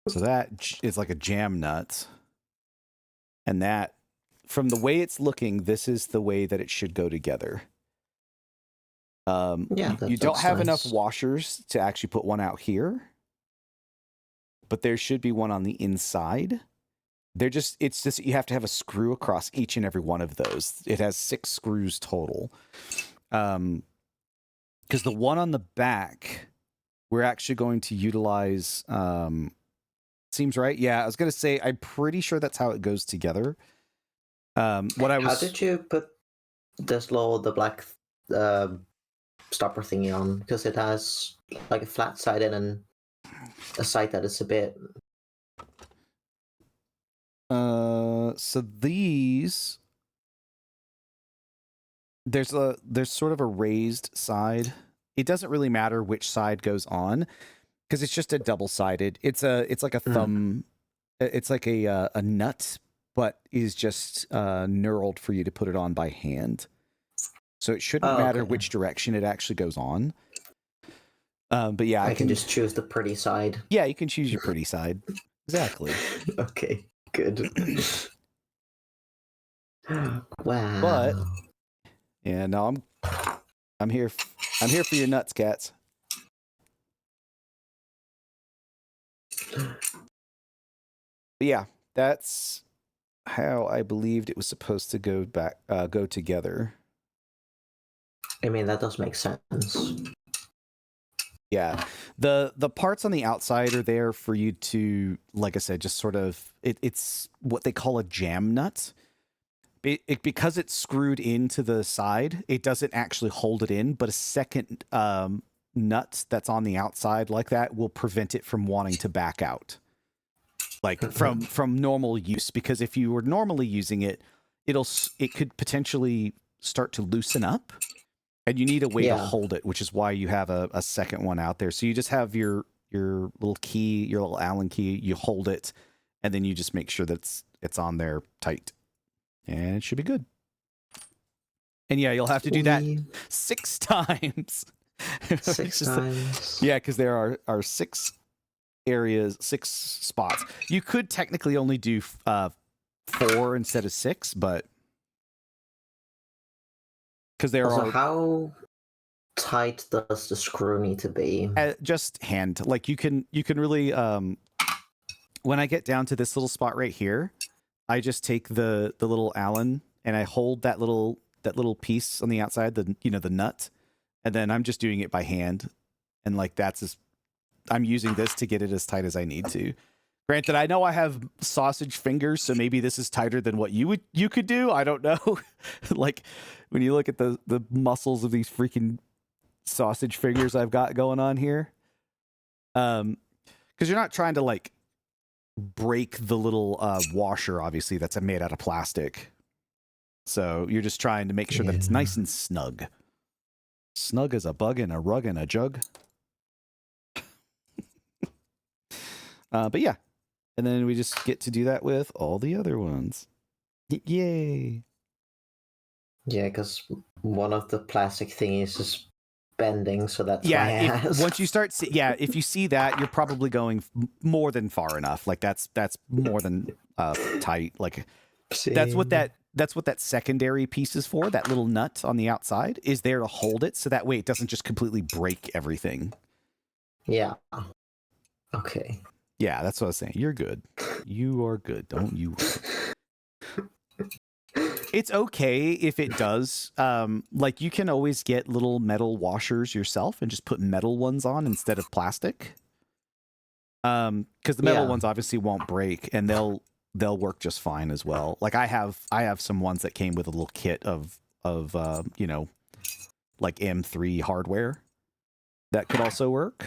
So that is like a jam nut. And that, from the way it's looking, this is the way that it should go together. Yeah, you don't have nice. enough washers to actually put one out here, but there should be one on the inside. It's just you have to have a screw across each and every one of those. It has 6 screws total. Because the one on the back, we're actually going to utilize. Seems right. Yeah, I was going to say, I'm pretty sure that's how it goes together. How did you put the black stopper thingy on? Because it has like a flat side and a side that is a bit. So these, there's sort of a raised side. It doesn't really matter which side goes on because it's just a double-sided. It's like a thumb. It's like a nut, but is just knurled for you to put it on by hand. So it shouldn't matter which direction it actually goes on. But yeah, I can just choose the pretty side. Yeah, you can choose your pretty side. Exactly. Okay, good. Wow. But yeah, no, I'm here for your nuts, cats. But yeah, that's how I believed it was supposed to go together. I mean, that does make sense. Yeah, the parts on the outside are there for you to, like I said, just sort of it's what they call a jam nut. Because it's screwed into the side, it doesn't actually hold it in, but a second nut that's on the outside like that will prevent it from wanting to back out, like from normal use. Because if you were normally using it, it could potentially start to loosen up, and you need a way to hold it, which is why you have a second one out there. So you just have your little key, your little Allen key, you hold it, and then you just make sure that it's on there tight. And it should be good. And yeah, you'll have to do that 6 times. 6 times. Yeah, because there are 6 areas, 6 spots. You could technically only do 4 instead of 6, but because there are. How tight does the screw need to be? Just hand. Like you can really. When I get down to this little spot right here, I just take the little Allen and I hold that little piece on the outside, the nut, and then I'm just doing it by hand, and like I'm using this to get it as tight as I need to. Granted, I know I have sausage fingers, so maybe this is tighter than what you could do. I don't know. Like when you look at the muscles of these freaking sausage fingers I've got going on here, because you're not trying to like break the little washer, obviously that's made out of plastic, so you're just trying to make sure that it's nice and snug as a bug in a rug and a jug. But yeah, and then we just get to do that with all the other ones. Yay. Yeah, because one of the plastic thingies is bending, so that's my ass. Once you start if you see that, you're probably going more than far enough. Like that's more than tight. Like that's what that secondary piece is for. That little nut on the outside is there to hold it, so that way it doesn't just completely break everything. Yeah. Okay. Yeah, that's what I was saying. You're good. You are good. Don't you worry. It's okay if it does. Like you can always get little metal washers yourself and just put metal ones on instead of plastic. Because the metal ones obviously won't break, and they'll work just fine as well. Like I have some ones that came with a little kit of like M3 hardware that could also work.